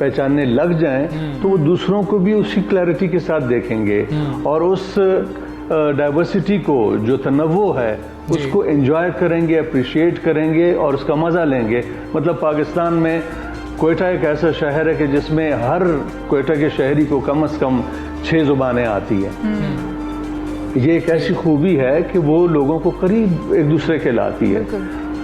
پہچاننے لگ جائیں تو وہ دوسروں کو بھی اسی کلیئرٹی کے ساتھ دیکھیں گے اور اس ڈائیورسٹی کو جو تنوع ہے اس کو انجوائے کریں گے, اپریشیٹ کریں گے اور اس کا مزہ لیں گے. مطلب پاکستان میں کوئٹہ ایک ایسا شہر ہے کہ جس میں ہر کوئٹہ کے شہری کو کم از کم 6 زبانیں آتی ہیں. یہ ایک ایسی خوبی ہے کہ وہ لوگوں کو قریب ایک دوسرے کے لاتی ہے.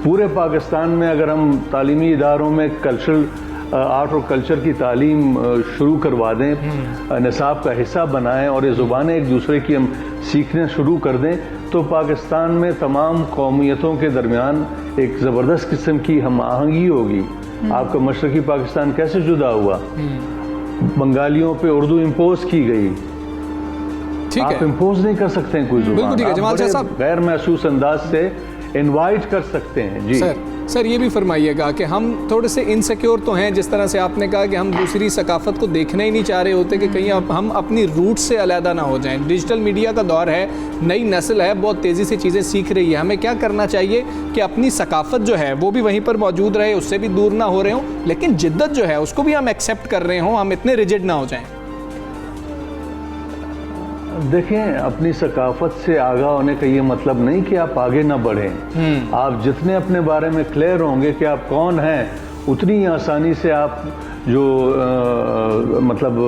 پورے پاکستان میں اگر ہم تعلیمی اداروں میں کلچرل آرٹ اور کلچر کی تعلیم شروع کروا دیں, نصاب کا حصہ بنائیں اور یہ زبانیں ایک دوسرے کی ہم سیکھنا شروع کر دیں تو پاکستان میں تمام قومیتوں کے درمیان ایک زبردست قسم کی ہم آہنگی ہوگی. آپ کا مشرقی پاکستان کیسے جدا ہوا؟ بنگالیوں پہ اردو امپوز کی گئی. آپ امپوز نہیں کر سکتے ہیں کوئی زبان, آپ غیر محسوس انداز سے انوائٹ کر سکتے ہیں. جی سر یہ بھی فرمائیے گا کہ ہم تھوڑے سے انسیکیور تو ہیں, جس طرح سے آپ نے کہا کہ ہم دوسری ثقافت کو دیکھنا ہی نہیں چاہ رہے ہوتے کہ کہیں ہم اپنی روٹ سے علیحدہ نہ ہو جائیں. ڈیجیٹل میڈیا کا دور ہے, نئی نسل ہے, بہت تیزی سے چیزیں سیکھ رہی ہے. ہمیں کیا کرنا چاہیے کہ اپنی ثقافت جو ہے وہ بھی وہیں پر موجود رہے, اس سے بھی دور نہ ہو رہے ہوں, لیکن جدت جو ہے اس کو بھی ہم ایکسیپٹ کر رہے ہوں, ہم اتنے ریجڈ نہ ہو جائیں. دیکھیں, اپنی ثقافت سے آگاہ ہونے کا یہ مطلب نہیں کہ آپ آگے نہ بڑھیں. آپ جتنے اپنے بارے میں کلیئر ہوں گے کہ آپ کون ہیں, اتنی آسانی سے آپ جو مطلب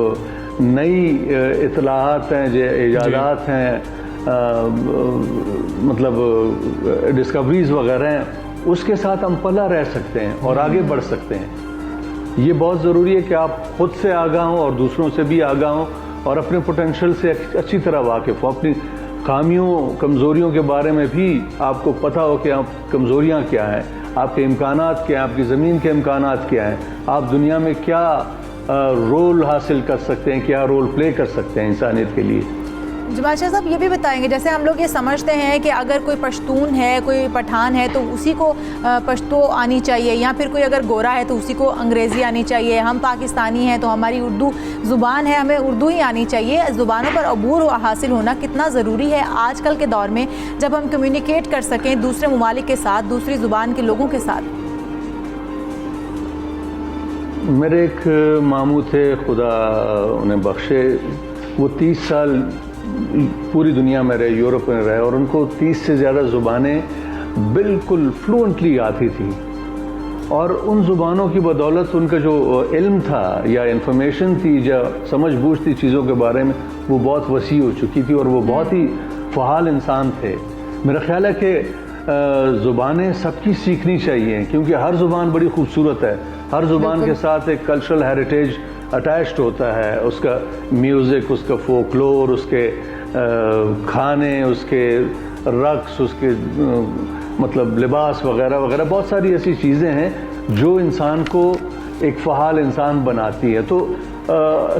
نئی اطلاعات ہیں, جو ایجادات ہیں, مطلب ڈسکوریز وغیرہ ہیں, اس کے ساتھ ہم پلا رہ سکتے ہیں اور آگے بڑھ سکتے ہیں. یہ بہت ضروری ہے کہ آپ خود سے آگاہ ہوں اور دوسروں سے بھی آگاہ ہوں اور اپنے پوٹینشیل سے اچھی طرح واقف ہو. اپنی خامیوں کمزوریوں کے بارے میں بھی آپ کو پتہ ہو کہ آپ کمزوریاں کیا ہیں, آپ کے امکانات کیا ہیں, آپ کی زمین کے امکانات کیا ہیں, آپ دنیا میں کیا رول حاصل کر سکتے ہیں, کیا رول پلے کر سکتے ہیں انسانیت کے لیے. جمال شاہ صاحب یہ بھی بتائیں گے, جیسے ہم لوگ یہ سمجھتے ہیں کہ اگر کوئی پشتون ہے, کوئی پٹھان ہے تو اسی کو پشتو آنی چاہیے, یا پھر کوئی اگر گورا ہے تو اسی کو انگریزی آنی چاہیے. ہم پاکستانی ہیں تو ہماری اردو زبان ہے, ہمیں اردو ہی آنی چاہیے. زبانوں پر عبور حاصل ہونا کتنا ضروری ہے آج کل کے دور میں, جب ہم کمیونیکیٹ کر سکیں دوسرے ممالک کے ساتھ, دوسری زبان کے لوگوں کے ساتھ. میرے ایک ماموں تھے, خدا انہیں بخشے, وہ 30 سال پوری دنیا میں رہے, یورپ میں رہے, اور ان کو 30 سے زیادہ زبانیں بالکل فلوئنٹلی آتی تھی. اور ان زبانوں کی بدولت ان کا جو علم تھا یا انفارمیشن تھی یا سمجھ بوجھ تھی چیزوں کے بارے میں, وہ بہت وسیع ہو چکی تھی اور وہ بہت ہی فعال انسان تھے. میرا خیال ہے کہ زبانیں سب کی سیکھنی چاہیے, کیونکہ ہر زبان بڑی خوبصورت ہے. ہر زبان کے ساتھ ایک کلچرل ہیریٹیج اٹیچڈ ہوتا ہے, اس کا میوزک, اس کا فولکلور, اس کے کھانے, اس کے رقص, اس کے مطلب لباس وغیرہ وغیرہ, بہت ساری ایسی چیزیں ہیں جو انسان کو ایک فعال انسان بناتی ہے. تو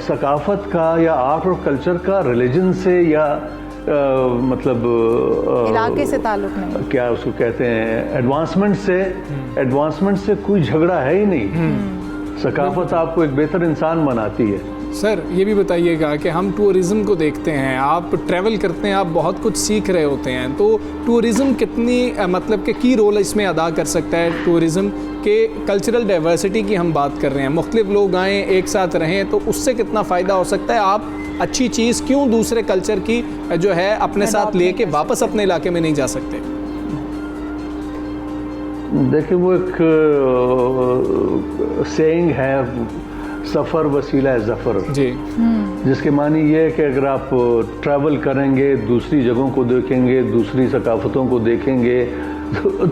ثقافت کا یا آرٹ اور کلچر کا ریلیجن سے یا مطلب علاقے سے تعلق نہیں, کیا اس کو کہتے ہیں, ایڈوانسمنٹ سے کوئی جھگڑا ہے ہی نہیں. ثقافت آپ کو ایک بہتر انسان بناتی ہے. سر یہ بھی بتائیے گا کہ ہم ٹورزم کو دیکھتے ہیں, آپ ٹریول کرتے ہیں, آپ بہت کچھ سیکھ رہے ہوتے ہیں, تو ٹورزم کتنی مطلب کہ کی رول اس میں ادا کر سکتا ہے؟ ٹورزم کے کلچرل ڈائیورسٹی کی ہم بات کر رہے ہیں, مختلف لوگ آئیں, ایک ساتھ رہیں, تو اس سے کتنا فائدہ ہو سکتا ہے؟ آپ اچھی چیز کیوں دوسرے کلچر کی جو ہے اپنے ساتھ لے کے واپس اپنے علاقے میں نہیں جا سکتے؟ دیکھیں, وہ ایک سینگ ہے, سفر وسیلہ ہے ظفر, جی, جس کے معنی یہ ہے کہ اگر آپ ٹریول کریں گے, دوسری جگہوں کو دیکھیں گے, دوسری ثقافتوں کو دیکھیں گے,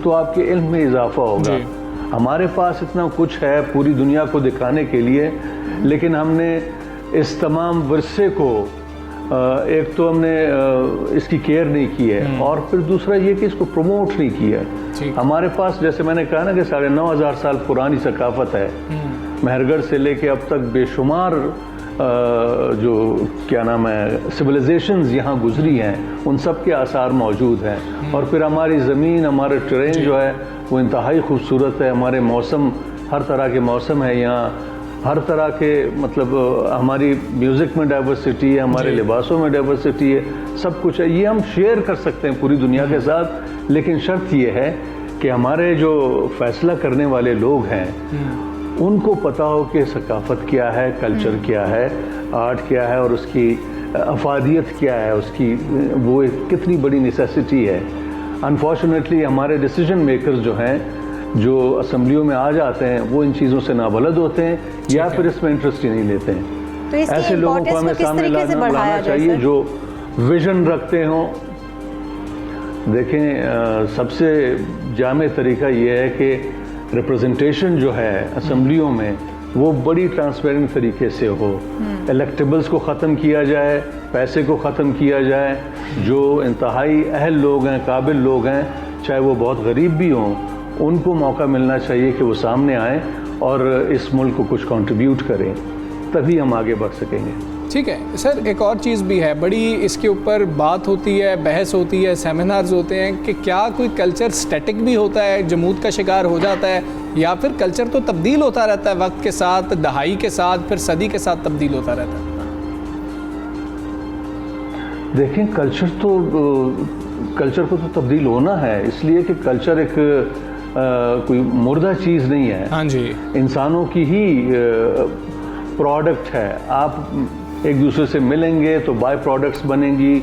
تو آپ کے علم میں اضافہ ہوگا. ہمارے پاس اتنا کچھ ہے پوری دنیا کو دکھانے کے لیے, لیکن ہم نے اس تمام ورثے کو ایک تو ہم نے اس کی کیئر نہیں کی ہے, اور پھر دوسرا یہ کہ اس کو پروموٹ نہیں کیا. ہمارے پاس جیسے میں نے کہا نا کہ 9,500 سال پرانی ثقافت ہے. مہرگڑھ سے لے کے اب تک بے شمار جو کیا نام ہے سویلائزیشنز یہاں گزری ہیں, ان سب کے آثار موجود ہیں. اور پھر ہماری زمین, ہمارا ٹرین جو ہے وہ انتہائی خوبصورت ہے. ہمارے موسم, ہر طرح کے موسم ہے یہاں, ہر طرح کے مطلب ہماری میوزک میں ڈائیورسٹی ہے, ہمارے لباسوں میں ڈائیورسٹی ہے, سب کچھ ہے. یہ ہم شیئر کر سکتے ہیں پوری دنیا کے ساتھ, لیکن شرط یہ ہے کہ ہمارے جو فیصلہ کرنے والے لوگ ہیں ان کو پتہ ہو کہ ثقافت کیا ہے، کلچر کیا ہے، آرٹ کیا ہے اور اس کی افادیت کیا ہے، اس کی وہ کتنی بڑی نیسیسٹی ہے۔ انفارچونیٹلی ہمارے ڈیسیجن میکرز جو ہیں، جو اسمبلیوں میں آ جاتے ہیں، وہ ان چیزوں سے نابلد ہوتے ہیں یا پھر اس میں انٹرسٹ ہی نہیں لیتے ہیں۔ تو اس ایسے لوگوں کو ہمیں سامنے لانا چاہیے جو ویژن رکھتے ہوں۔ دیکھیں، سب سے جامع طریقہ یہ ہے کہ ریپرزنٹیشن جو ہے اسمبلیوں میں وہ بڑی ٹرانسپیرنٹ طریقے سے ہو۔ الیکٹیبلز کو ختم کیا جائے، پیسے کو ختم کیا جائے، جو انتہائی اہل لوگ ہیں، قابل لوگ ہیں، چاہے وہ بہت غریب بھی ہوں، ان کو موقع ملنا چاہیے کہ وہ سامنے آئیں اور اس ملک کو کچھ کنٹریبیوٹ کریں، تبھی ہم آگے بڑھ سکیں گے۔ ٹھیک ہے سر، ایک اور چیز بھی ہے، بڑی اس کے اوپر بات ہوتی ہے، بحث ہوتی ہے، سیمینارز ہوتے ہیں کہ کیا کوئی کلچر سٹیٹک بھی ہوتا ہے، جمود کا شکار ہو جاتا ہے، یا پھر کلچر تو تبدیل ہوتا رہتا ہے وقت کے ساتھ، دہائی کے ساتھ، پھر صدی کے ساتھ تبدیل ہوتا رہتا ہے؟ دیکھیں، کلچر کو تو تبدیل ہونا ہے، اس لیے کہ کلچر ایک کوئی مردہ چیز نہیں ہے، ہاں جی، انسانوں کی ہی پروڈکٹ ہے۔ آپ ایک دوسرے سے ملیں گے تو بائی پروڈکٹس بنیں گی،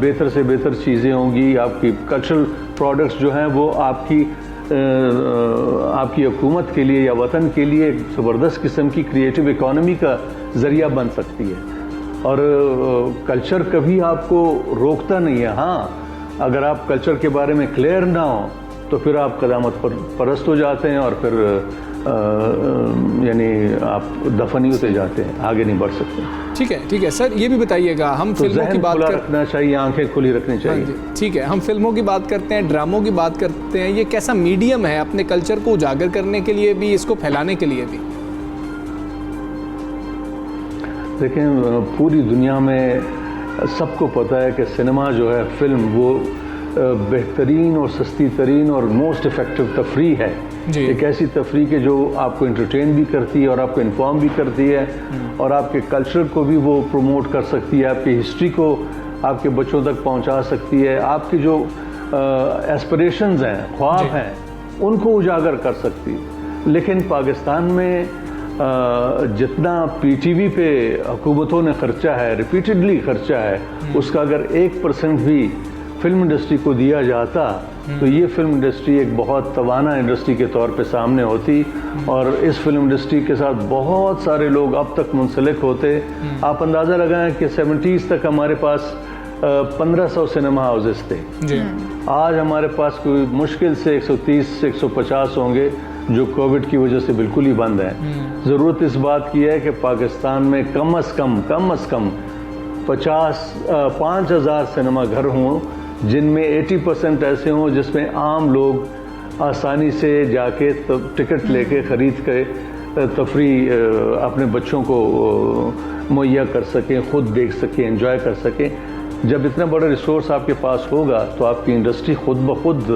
بہتر سے بہتر چیزیں ہوں گی، آپ کی کلچرل پروڈکٹس جو ہیں وہ آپ کی حکومت کے لیے یا وطن کے لیے ایک زبردست قسم کی کریٹو اکانومی کا ذریعہ بن سکتی ہے۔ اور کلچر کبھی آپ کو روکتا نہیں ہے۔ ہاں، اگر آپ کلچر کے بارے میں کلیئر نہ ہوں تو پھر آپ قدامت پرست ہو جاتے ہیں اور پھر یعنی آپ دفن ہی ہوتے جاتے ہیں، آگے نہیں بڑھ سکتے۔ ٹھیک ہے سر، یہ بھی بتائیے گا، ہم فلموں کی بات رکھنا چاہیے، آنکھیں کھلی رکھنی چاہیے۔ ٹھیک ہے، ہم فلموں کی بات کرتے ہیں، ڈراموں کی بات کرتے ہیں، یہ کیسا میڈیم ہے اپنے کلچر کو اجاگر کرنے کے لیے بھی، اس کو پھیلانے کے لیے بھی؟ دیکھیں، پوری دنیا میں سب کو پتہ ہے کہ سنیما جو ہے، فلم، وہ بہترین اور سستی ترین اور موسٹ افیکٹو تفریح ہے۔ ایک ایسی تفریح کہ جو آپ کو انٹرٹین بھی کرتی ہے اور آپ کو انفارم بھی کرتی ہے اور آپ کے کلچر کو بھی وہ پروموٹ کر سکتی ہے، آپ کی ہسٹری کو آپ کے بچوں تک پہنچا سکتی ہے، آپ کی جو ایسپریشنز ہیں، خواب ہیں، ان کو اجاگر کر سکتی۔ لیکن پاکستان میں جتنا پی ٹی وی پہ حکومتوں نے خرچہ ہے، ریپیٹڈلی خرچہ ہے، اس کا اگر 1% بھی فلم انڈسٹری کو دیا جاتا تو یہ فلم انڈسٹری ایک بہت توانا انڈسٹری کے طور پہ سامنے ہوتی اور اس فلم انڈسٹری کے ساتھ بہت سارے لوگ اب تک منسلک ہوتے۔ آپ اندازہ لگائیں کہ 70s تک ہمارے پاس 1500 سنیما ہاؤسز تھے، آج ہمارے پاس کوئی مشکل سے 130 سے 150 ہوں گے جو کووڈ کی وجہ سے بالکل ہی بند ہیں۔ ضرورت اس بات کی ہے کہ پاکستان میں کم از کم 5000 سنیما گھر ہوں جن میں 80% ایسے ہوں جس میں عام لوگ آسانی سے جا کے ٹکٹ لے کے خرید کے تفریح اپنے بچوں کو مہیا کر سکیں، خود دیکھ سکیں، انجوائے کر سکیں۔ جب اتنا بڑا ریسورس آپ کے پاس ہوگا تو آپ کی انڈسٹری خود بخود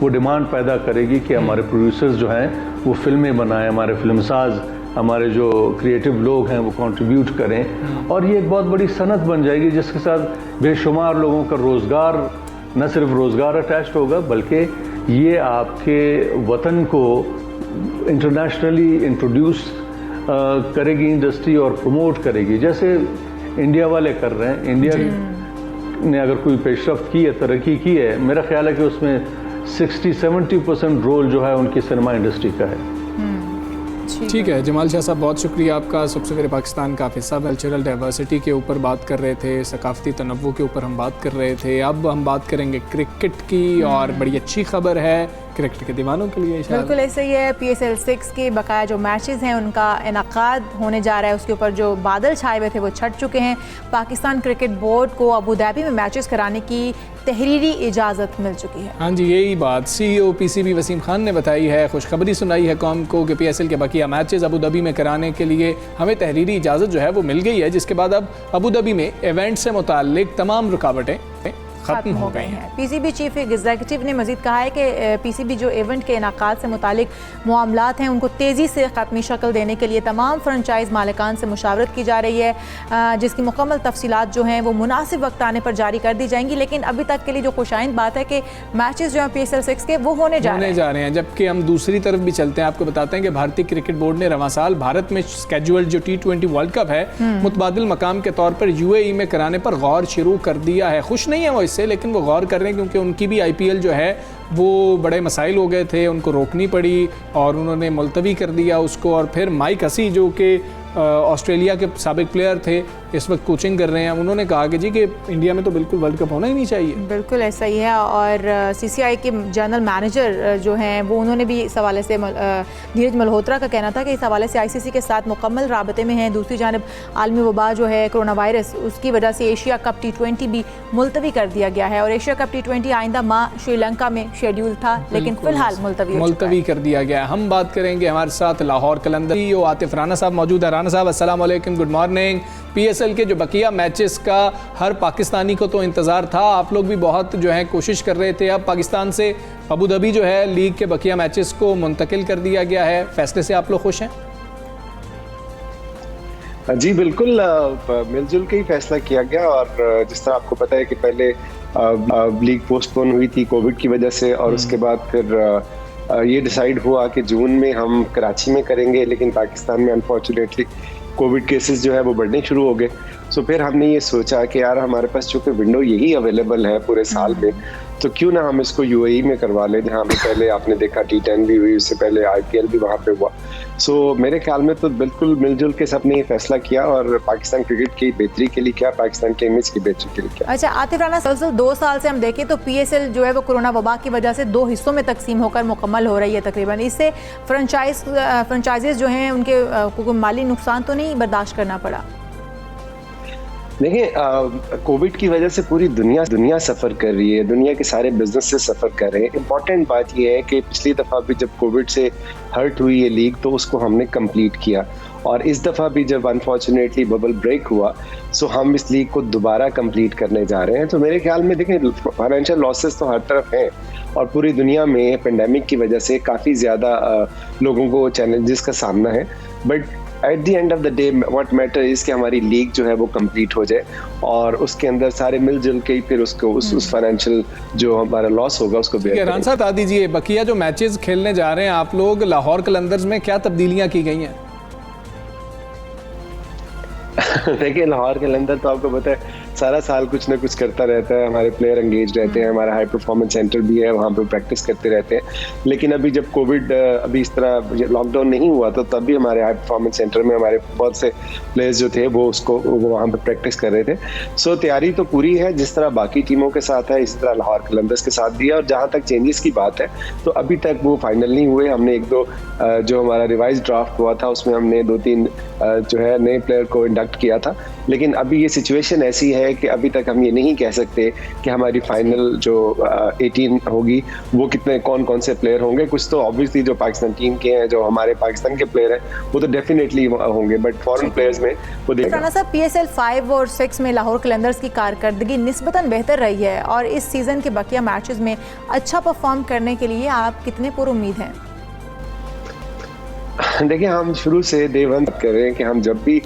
وہ ڈیمانڈ پیدا کرے گی کہ ہمارے پروڈیوسرز جو ہیں وہ فلمیں بنائیں، ہمارے فلم ساز، ہمارے جو کریٹو لوگ ہیں وہ کنٹریبیوٹ کریں، اور یہ ایک بہت بڑی صنعت بن جائے گی جس کے ساتھ بے شمار لوگوں کا روزگار، نہ صرف روزگار اٹیچڈ ہوگا بلکہ یہ آپ کے وطن کو انٹرنیشنلی انٹروڈیوس کرے گی انڈسٹری اور پروموٹ کرے گی، جیسے انڈیا والے کر رہے ہیں۔ انڈیا نے اگر کوئی پیش رفت کی ہے، ترقی کی ہے، میرا خیال ہے کہ اس میں 60-70% رول جو ہے ان کی سنیما انڈسٹری کا ہے۔ ٹھیک ہے جمال شاہ صاحب، بہت شکریہ آپ کا۔ سب سے پہلے پاکستان کا حصہ کلچرل ڈائیورسٹی کے اوپر بات کر رہے تھے، ثقافتی تنوع کے اوپر ہم بات کر رہے تھے، اب ہم بات کریں گے کرکٹ کی، اور بڑی اچھی خبر ہے کرکٹ کے دیوانوں کے لیے۔ بالکل ایسے ہی ہے، PSL 6 کے بقایا جو میچز ہیں ان کا انعقاد ہونے جا رہا ہے، اس کے اوپر جو بادل چھائے ہوئے تھے وہ چھٹ چکے ہیں۔ پاکستان کرکٹ بورڈ کو ابوظہبی میں میچز کرانے کی تحریری اجازت مل چکی ہے۔ ہاں جی، یہی بات CEO PCB وسیم خان نے بتائی ہے، خوشخبری سنائی ہے قوم کو کہ PSL کے بقیہ میچز ابوظہبی میں کرانے کے لیے ہمیں تحریری اجازت جو ہے وہ مل گئی ہے، جس کے بعد اب ابوظہبی میں ایونٹ سے متعلق تمام رکاوٹیں ختم ہو گئی ہیں۔ پی سی بی چیف ایگزیکٹو نے مزید کہا ہے کہ پی سی بی جو ایونٹ کے انعقاد سے متعلق معاملات ہیں ان کو تیزی سے حتمی شکل دینے کے لیے تمام فرنچائز مالکان سے مشاورت کی جا رہی ہے، جس کی مکمل تفصیلات جو ہیں وہ مناسب وقت آنے پر جاری کر دی جائیں گی، لیکن ابھی تک کے لیے جو خوشائند بات ہے کہ میچز جو ہیں پی ایس ایل 6 کے وہ ہونے جا رہے ہیں۔ جبکہ ہم دوسری طرف بھی چلتے ہیں، آپ کو بتاتے ہیں کہ بھارتی کرکٹ بورڈ نے رواں سال بھارت میں اسکیجولڈ جو T20 ورلڈ کپ ہے متبادل مقام کے طور پر UAE میں کرانے پر غور شروع کر دیا ہے۔ خوش نہیں ہے وہ اس سے، لیکن وہ غور کر رہے ہیں کیونکہ ان کی بھی IPL جو ہے وہ بڑے مسائل ہو گئے تھے، ان کو روکنی پڑی اور انہوں نے ملتوی کر دیا اس کو، اور پھر مائک ہسی جو کہ آسٹریلیا کے سابق پلیئر تھے، اس وقت کوچنگ کر رہے ہیں، انہوں نے کہا کہ جی کہ انڈیا میں تو بالکل ورلڈ کپ ہونا ہی نہیں چاہیے۔ بالکل ایسا ہی ہے، اور CCI کے جنرل مینیجر جو ہیں وہ انہوں نے بھی اس حوالے سے دھیرج ملہوترا کا کہنا تھا کہ اس حوالے سے ICC کے ساتھ مکمل رابطے میں ہیں۔ دوسری جانب عالمی وبا جو ہے کرونا وائرس، اس کی وجہ سے ایشیا کپ T20 بھی ملتوی کر دیا گیا ہے، اور ایشیا کپ T20 آئندہ ماہ شری لنکا میں شیڈیول تھا لیکن فی الحال ملتوی کر دیا گیا ہے۔ ہم بات کریں گے، ہمارے ساتھ لاہور قلندر عاطف رانا صاحب موجود ہے۔ رانا صاحب السلام علیکم، گڈ مارننگ۔ PSL کے جو بقیہ میچز کا ہر پاکستانی کو تو انتظار تھا، آپ لوگ بھی بہت جو ہے کوشش کر رہے تھے، اب پاکستان سے ابوظہبی جو ہے لیگ کے بقیہ میچز کو منتقل کر دیا گیا ہے، فیصلے سے آپ لوگ خوش ہیں؟ جی بالکل، مل جل کے ہی فیصلہ کیا گیا، اور جس طرح آپ کو پتہ ہے کہ پہلے لیگ پوسٹ پون ہوئی تھی کووڈ کی وجہ سے، اور اس کے بعد پھر یہ ڈیسائیڈ ہوا کہ جون میں ہم کراچی میں کریں گے، لیکن پاکستان میں انفارچونیٹلی کووڈ کیسز جو ہے وہ بڑھنے شروع ہو گئے۔ سو پھر ہم نے یہ سوچا کہ یار ہمارے پاس چونکہ ونڈو یہی اویلیبل ہے پورے سال میں، تو کیوں نہ ہم اس کو UAE میں کروا لیں، جہاں پہ پہلے آپ نے دیکھا T10 بھی ہوئی، اس سے پہلے IPL بھی وہاں پہ ہوا۔ سو میرے خیال میں تو بالکل مل جل کے سب نے یہ فیصلہ کیا، اور پاکستان کرکٹ کی بہتری کے لیے کیا، پاکستان کے امیج کی بہتری کے لیے کیا۔ اچھا عاطف رانا، 2 سال سے ہم دیکھیں تو PSL جو ہے وہ کورونا وبا کی وجہ سے 2 حصوں میں تقسیم ہو کر مکمل ہو رہی ہے تقریباً، اس سے فرنچائزز جو ہیں ان کے کوئی مالی نقصان تو نہیں برداشت کرنا پڑا؟ دیکھیں، کووڈ کی وجہ سے پوری دنیا سفر کر رہی ہے، دنیا کے سارے بزنس سے سفر کر رہے ہیں۔ امپورٹنٹ بات یہ ہے کہ پچھلی دفعہ بھی جب کووڈ سے ہرٹ ہوئی یہ لیگ تو اس کو ہم نے کمپلیٹ کیا، اور اس دفعہ بھی جب انفارچونیٹلی ببل بریک ہوا سو ہم اس لیگ کو دوبارہ کمپلیٹ کرنے جا رہے ہیں۔ تو میرے خیال میں دیکھیں فائنینشیل لاسز تو ہر طرف ہیں، اور پوری دنیا میں پینڈیمک کی وجہ سے کافی زیادہ لوگوں کو چیلنجز کا سامنا ہے، but at the end of the day what matter is کہ ہماری لیگ جو ہے وہ کمپلیٹ ہو جائے، اور اس کے اندر سارے مل جل کے پھر اس کو اس فائنینشیل جو ہمارا لاس ہوگا اس کو بیئر ران صاحب بتا دیجیے، بقیہ جو میچز کھیلنے جا رہے ہیں آپ لوگ، لاہور قلندرز میں کیا تبدیلیاں کی گئی ہیں؟ دیکھیں لاہور قلندر تو آپ کو پتہ ہے سارا سال کچھ نہ کچھ کرتا رہتا ہے، ہمارے پلیئر انگیج رہتے ہیں، ہمارا ہائی پرفارمنس سینٹر بھی ہے، وہاں پہ پریکٹس کرتے رہتے ہیں۔ لیکن ابھی جب کووڈ ابھی اس طرح لاک ڈاؤن نہیں ہوا تو تب بھی ہمارے ہائی پرفارمنس سینٹر میں ہمارے بہت سے پلیئرز جو تھے وہ وہاں پہ پریکٹس کر رہے تھے۔ سو تیاری تو پوری ہے، جس طرح باقی ٹیموں کے ساتھ ہے اس طرح لاہور قلندرز کے ساتھ بھی ہے، اور جہاں تک چینجز کی بات ہے تو ابھی تک وہ فائنل نہیں ہوئے۔ ہم نے 1-2 جو ہمارا ریوائز ڈرافٹ ہوا تھا اس میں ہم نے 2-3 جو ہے نئے پلیئر کو انڈکٹ کیا تھا، لیکن ابھی یہ سچویشن ایسی ہے کہ ابھی تک ہم یہ نہیں کہہ سکتے کہ ہماری فائنل جو 18 ہوگی وہ کتنے کون سے پلیئر ہوں گے۔ کچھ تو آبویسلی جو پاکستان ٹیم کے ہیں، جو ہمارے پاکستان کے پلیئر ہیں وہ تو ڈیفینیٹلی ہوں گے، بٹ فورن پلیئرز میں وہ دیکھیں۔ رانا صاحب، PSL 5 اور 6 میں لاہور قلندرز کی کارکردگی نسبتاً بہتر رہی ہے، اور اس سیزن کے بقیہ میچز میں اچھا پرفارم کرنے کے لیے آپ کتنے پر امید ہیں؟ دیکھیں ہم شروع سے ڈے 1 کر رہے ہیں کہ ہم جب بھی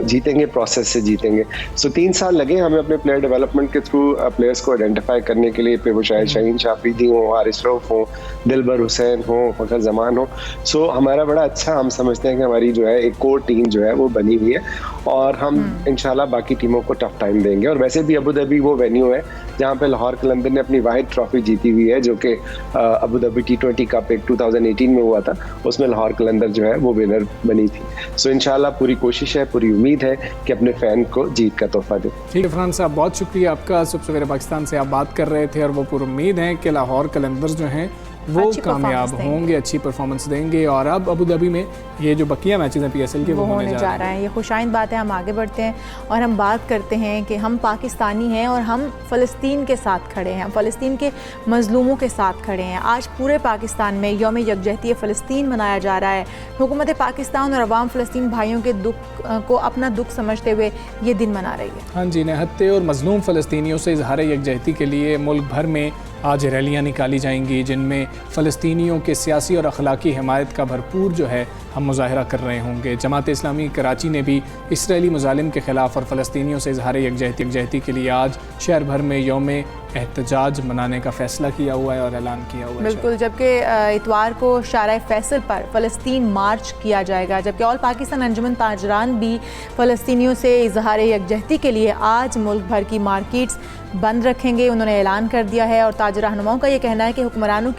جیتیں گے پروسیس سے جیتیں گے۔ سو 3 سال لگے ہمیں اپنے پلیئر ڈیولپمنٹ کے تھرو پلیئرس کو آئیڈینٹیفائی کرنے کے لیے، پھر وہ شاید شاہین شافریدی ہوں، حارث رؤف ہوں، دلبر حسین ہوں، فخر زمان ہوں۔ سو ہمارا بڑا اچھا ہم سمجھتے ہیں کہ ہماری جو ہے ایک کور ٹیم جو ہے وہ بنی ہوئی ہے، اور ہم انشاءاللہ باقی ٹیموں کو ٹف ٹائم دیں گے۔ اور ویسے بھی ابوظہبی وہ وینیو ہے جہاں پہ لاہور قلندر نے اپنی واحد ٹرافی جیتی ہوئی ہے، جو کہ ابوظہبی T20 کپ 2018 میں ہوا تھا، اس میں لاہور قلندر جو ہے وہ ونر بنی تھی۔ سو انشاءاللہ پوری کوشش ہے، پوری امید ہے کہ اپنے فین کو جیت کا تحفہ دیں۔ ٹھیک ہے فرحان صاحب، بہت شکریہ آپ کا۔ صبح سویرے پاکستان سے آپ بات کر رہے تھے، اور وہ پر امید ہیں کہ لاہور قلندرز جو ہیں وہ کامیاب ہوں گے، اچھی پرفارمنس دیں گے. اور اب ابو ظبی میں یہ جو بقیہ میچز ہیں PSL کے وہ ہونے جا رہے ہیں. یہ خوشائند بات ہے. ہم آگے بڑھتے ہیں اور ہم بات کرتے ہیں کہ ہم پاکستانی ہیں اور ہم فلسطین کے ساتھ کھڑے ہیں، ہم فلسطین کے مظلوموں کے ساتھ کھڑے ہیں. آج پورے پاکستان میں یوم یکجہتی فلسطین منایا جا رہا ہے. حکومت پاکستان اور عوام فلسطین بھائیوں کے دکھ کو اپنا دکھ سمجھتے ہوئے یہ دن منا رہی ہے. ہاں جی، نہتے اور مظلوم فلسطینیوں سے اظہار یکجہتی کے لیے ملک بھر میں آج ریلیاں نکالی جائیں گی، جن میں فلسطینیوں کے سیاسی اور اخلاقی حمایت کا بھرپور جو ہے ہم مظاہرہ کر رہے ہوں گے. جماعت اسلامی کراچی نے بھی اسرائیلی مظالم کے خلاف اور فلسطینیوں سے اظہار یکجہتی کے لیے آج شہر بھر میں یوم احتجاج منانے کا فیصلہ کیا ہوا ہے اور اعلان کیا ہوا ہے. بالکل، جبکہ اتوار کو شارع فیصل پر فلسطین مارچ کیا جائے گا، جبکہ آل پاکستان انجمن تاجران بھی فلسطینیوں سے اظہار یکجہتی کے لیے آج ملک بھر کی مارکیٹس بند رکھیں گے. انہوں نے اعلان کر دیا ہے اور تاجر رہنماؤں کا یہ کہنا ہے کہ حکمرانوں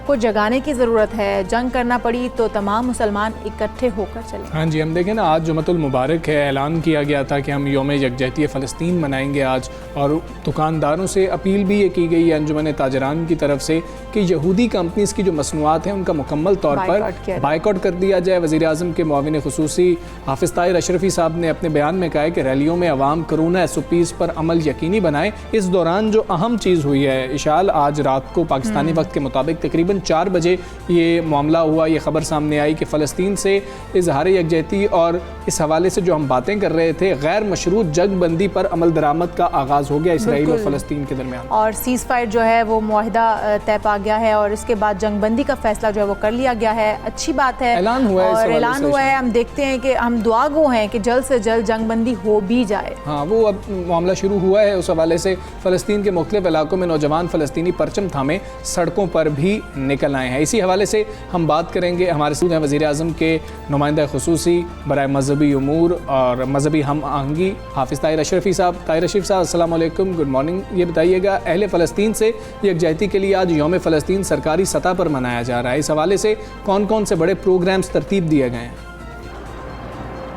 کو جگانے کی ضرورت ہے. جنگ کرنا پڑی تو تمام مسلمان اکٹھے ہو کر چلیں. ہاں جی، ہم دیکھیں نا، آج جمعۃ المبارک ہے. اعلان کیا گیا تھا کہ ہم یوم یکجہتی فلسطین منائیں گے آج، اور دکانداروں سے اپیل بھی یہ کی گئی ہے انجمن تاجران کی طرف سے کہ یہودی کمپنیز کی جو مصنوعات ہیں ان کا مکمل طور پر بائیکاٹ کر دیا جائے. وزیر اعظم کے معاون خصوصی حافظ طاہر اشرفی صاحب نے اپنے بیان میں کہا ہے کہ ریلیوں میں عوام کرونا SOPs پر عمل یقینی بنائیں. اس دوران جو اہم چیز ہوئی ہے اشال، آج رات کو پاکستانی وقت کے مطابق تقریباً 4 بجے یہ معاملہ ہوا، یہ خبر سامنے آئی کہ فلسطین سے اظہار یکجہتی اور اس حوالے سے جو ہم باتیں کر رہے تھے غیر مشروط جنگ بندی پر عمل درآمد کا آغاز ہو گیا اسرائیل اور فلسطین کے درمیان، اور سیز فائر جو ہے وہ معاہدہ طے پا گیا ہے اور اس کے بعد جنگ بندی کا فیصلہ جو ہے وہ کر لیا گیا ہے. اچھی بات ہے، اعلان ہوا ہے. ہم دیکھتے ہیں کہ ہم دعا گو ہیں کہ جلد سے جلد جنگ بندی ہو بھی جائے. ہاں، وہ اب معاملہ شروع ہوا ہے. اس حوالے سے فلسطین کے مختلف علاقوں میں نوجوان فلسطینی پرچم تھامے سڑکوں پر بھی نکل آئے ہیں. اسی حوالے سے ہم بات کریں گے. ہمارے ساتھ ہیں وزیر اعظم کے نمائندہ خصوصی برائے مذہبی امور اور مذہبی ہم آہنگی حافظ طاہر اشرفی صاحب. طاہر اشرفی صاحب السلام علیکم، گڈ مارننگ. یہ بتائیے گا اہل فلسطین سے یکجہتی کے لیے آج یوم فلسطین سرکاری سطح پر منایا جا رہا ہے، اس حوالے سے کون کون سے بڑے پروگرامز ترتیب دیے گئے ہیں؟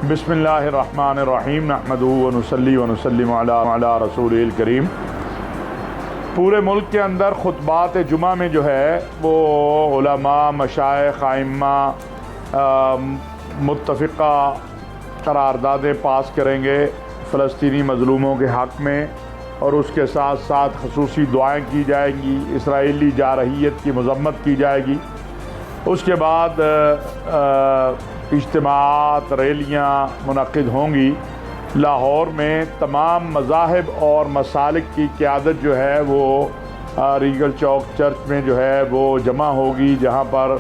بسم اللہ الرحمن الرحیم، نحمدہ ونصلی ونسلم علی رسول الکریم. پورے ملک کے اندر خطبات جمعہ میں جو ہے وہ علماء، مشائخ، ائمہ متفقہ قراردادیں پاس کریں گے فلسطینی مظلوموں کے حق میں، اور اس کے ساتھ ساتھ خصوصی دعائیں کی جائیں گی، اسرائیلی جارحیت کی مذمت کی جائے گی. اس کے بعد اجتماعات، ریلیاں منعقد ہوں گی. لاہور میں تمام مذاہب اور مسالک کی قیادت جو ہے وہ ریگل چوک چرچ میں جو ہے وہ جمع ہوگی، جہاں پر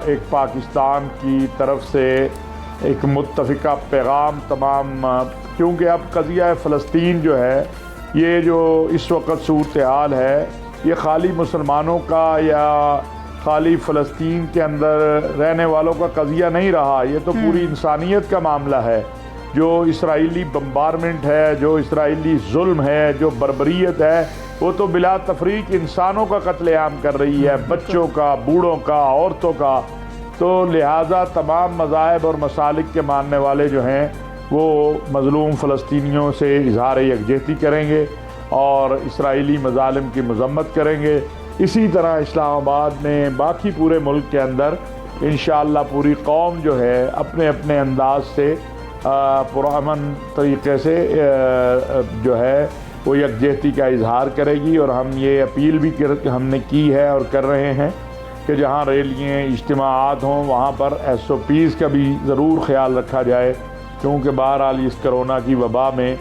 ایک پاکستان کی طرف سے ایک متفقہ پیغام تمام، کیونکہ اب قضیہ فلسطین جو ہے، یہ جو اس وقت صورتحال ہے، یہ خالی مسلمانوں کا یا خالی فلسطین کے اندر رہنے والوں کا قضیہ نہیں رہا، یہ تو پوری انسانیت کا معاملہ ہے. جو اسرائیلی بمبارمنٹ ہے، جو اسرائیلی ظلم ہے، جو بربریت ہے، وہ تو بلا تفریق انسانوں کا قتل عام کر رہی ہے، بچوں کا، بوڑھوں کا، عورتوں کا. تو لہٰذا تمام مذاہب اور مسالک کے ماننے والے جو ہیں وہ مظلوم فلسطینیوں سے اظہار یکجہتی کریں گے اور اسرائیلی مظالم کی مذمت کریں گے. اسی طرح اسلام آباد میں، باقی پورے ملک کے اندر انشاءاللہ پوری قوم جو ہے اپنے اپنے انداز سے پرامن طریقے سے جو ہے وہ یکجہتی کا اظہار کرے گی. اور ہم یہ اپیل بھی ہم نے کی ہے اور کر رہے ہیں کہ جہاں ریلیاں، اجتماعات ہوں، وہاں پر SOPs کا بھی ضرور خیال رکھا جائے، کیونکہ بہرحال اس کرونا کی وبا میں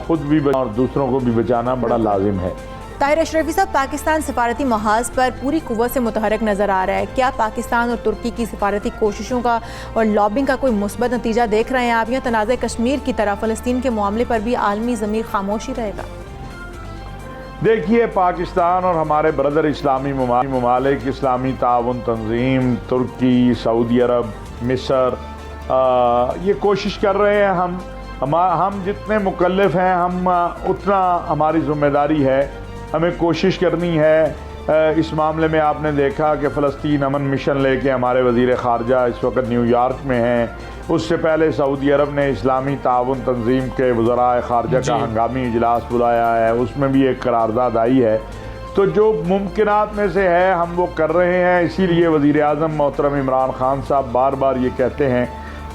خود بھی اور دوسروں کو بھی بچانا بڑا لازم ہے. طاہر اشرفی صاحب، پاکستان سفارتی محاذ پر پوری قوت سے متحرک نظر آ رہا ہے. کیا پاکستان اور ترکی کی سفارتی کوششوں کا اور لابنگ کا کوئی مثبت نتیجہ دیکھ رہے ہیں آپ، یا تنازع کشمیر کی طرح فلسطین کے معاملے پر بھی عالمی ضمیر خاموشی رہے گا؟ دیکھیے، پاکستان اور ہمارے برادر اسلامی ممالک، اسلامی تعاون تنظیم، ترکی، سعودی عرب، مصر، یہ کوشش کر رہے ہیں. ہم جتنے مکلف ہیں، ہم اتنا ہماری ذمہ داری ہے، ہمیں کوشش کرنی ہے. اس معاملے میں آپ نے دیکھا کہ فلسطین امن مشن لے کے ہمارے وزیر خارجہ اس وقت نیو یارک میں ہیں. اس سے پہلے سعودی عرب نے اسلامی تعاون تنظیم کے وزراء خارجہ کا ہنگامی اجلاس بلایا ہے، اس میں بھی ایک قرارداد آئی ہے. تو جو ممکنات میں سے ہے ہم وہ کر رہے ہیں. اسی لیے وزیر اعظم محترم عمران خان صاحب بار بار یہ کہتے ہیں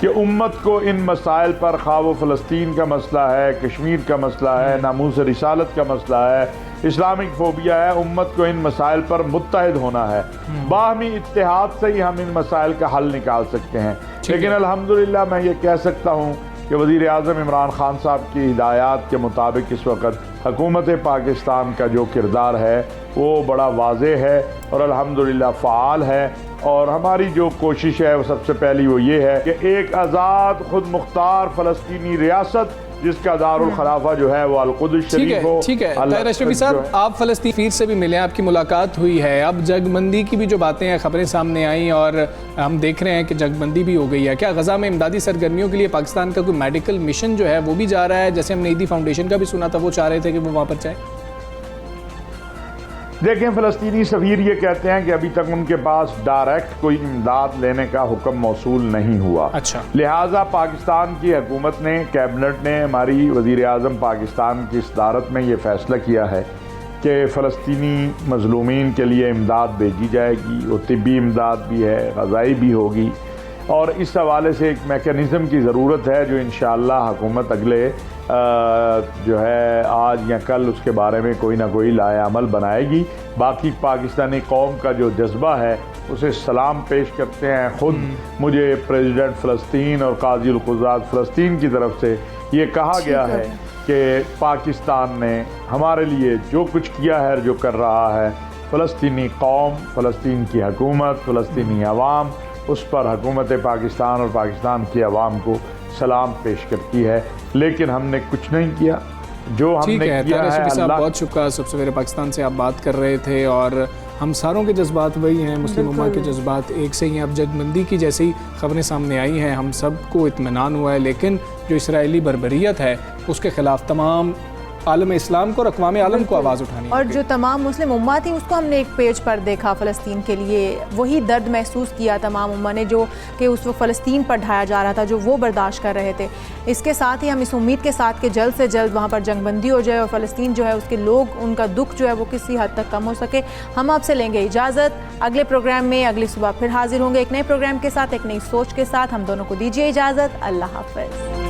کہ امت کو ان مسائل پر، خواہ وہ فلسطین کا مسئلہ ہے، کشمیر کا مسئلہ ہے، ناموس رسالت کا مسئلہ ہے، اسلامک فوبیا ہے، امت کو ان مسائل پر متحد ہونا ہے. باہمی اتحاد سے ہی ہم ان مسائل کا حل نکال سکتے ہیں. لیکن الحمدللہ میں یہ کہہ سکتا ہوں کہ وزیر اعظم عمران خان صاحب کی ہدایات کے مطابق اس وقت حکومت پاکستان کا جو کردار ہے وہ بڑا واضح ہے اور الحمدللہ فعال ہے. اور ہماری جو کوشش ہے وہ سب سے پہلی وہ یہ ہے کہ ایک آزاد خود مختار فلسطینی ریاست جس کا دارالخلافہ جو ہے وہ القدس شریف ہو. ٹھیک ہے طاہر اشرفی صاحب، آپ فلسطین فیر سے بھی ملے، آپ کی ملاقات ہوئی ہے. اب جنگ بندی کی بھی جو باتیں ہیں، خبریں سامنے آئیں اور ہم دیکھ رہے ہیں کہ جنگ بندی بھی ہو گئی ہے. کیا غزہ میں امدادی سرگرمیوں کے لیے پاکستان کا کوئی میڈیکل مشن جو ہے وہ بھی جا رہا ہے؟ جیسے ہم نے عیدی فاؤنڈیشن کا بھی سنا تھا، وہ چاہ رہے تھے کہ وہ وہاں پر جائے. دیکھیں، فلسطینی سفیر یہ کہتے ہیں کہ ابھی تک ان کے پاس ڈائریکٹ کوئی امداد لینے کا حکم موصول نہیں ہوا. اچھا. لہٰذا پاکستان کی حکومت نے، کیبنٹ نے، ہماری وزیر اعظم پاکستان کی صدارت میں یہ فیصلہ کیا ہے کہ فلسطینی مظلومین کے لیے امداد بھیجی جائے گی. وہ طبی امداد بھی ہے، غذائی بھی ہوگی، اور اس حوالے سے ایک میکانزم کی ضرورت ہے جو انشاءاللہ حکومت اگلے جو ہے آج یا کل اس کے بارے میں کوئی نہ کوئی لائحہ عمل بنائے گی. باقی پاکستانی قوم کا جو جذبہ ہے اسے سلام پیش کرتے ہیں. خود مجھے پریزیڈنٹ فلسطین اور قاضی القضات فلسطین کی طرف سے یہ کہا گیا ہے کہ پاکستان نے ہمارے لیے جو کچھ کیا ہے، جو کر رہا ہے، فلسطینی قوم، فلسطین کی حکومت، فلسطینی عوام، اس پر حکومت پاکستان اور پاکستان کی عوام کو سلام پیش کرتی ہے. لیکن ہم نے کچھ نہیں کیا. جو ہم نے کیا ہے، اللہ بہت شکریہ. صبح سویرے پاکستان سے آپ بات کر رہے تھے اور ہم ساروں کے جذبات وہی ہیں، مسلم امت کے جذبات ایک سے ہی ہیں. اب جنگ بندی کی جیسی خبریں سامنے آئی ہیں ہم سب کو اطمینان ہوا ہے، لیکن جو اسرائیلی بربریت ہے اس کے خلاف تمام عالم اسلام کو اور اقوام عالم کو آواز اٹھانی ہے. اور جو تمام مسلم امت تھی اس کو ہم نے ایک پیج پر دیکھا فلسطین کے لیے، وہی درد محسوس کیا تمام امت نے جو کہ اس وقت فلسطین پر ڈھایا جا رہا تھا، جو وہ برداشت کر رہے تھے. اس کے ساتھ ہی ہم اس امید کے ساتھ کہ جلد سے جلد وہاں پر جنگ بندی ہو جائے اور فلسطین جو ہے اس کے لوگ، ان کا دکھ جو ہے وہ کسی حد تک کم ہو سکے. ہم آپ سے لیں گے اجازت. اگلے پروگرام میں اگلی صبح پھر حاضر ہوں گے ایک نئے پروگرام کے ساتھ، ایک نئی سوچ کے ساتھ. ہم دونوں کو دیجیے اجازت. اللہ حافظ.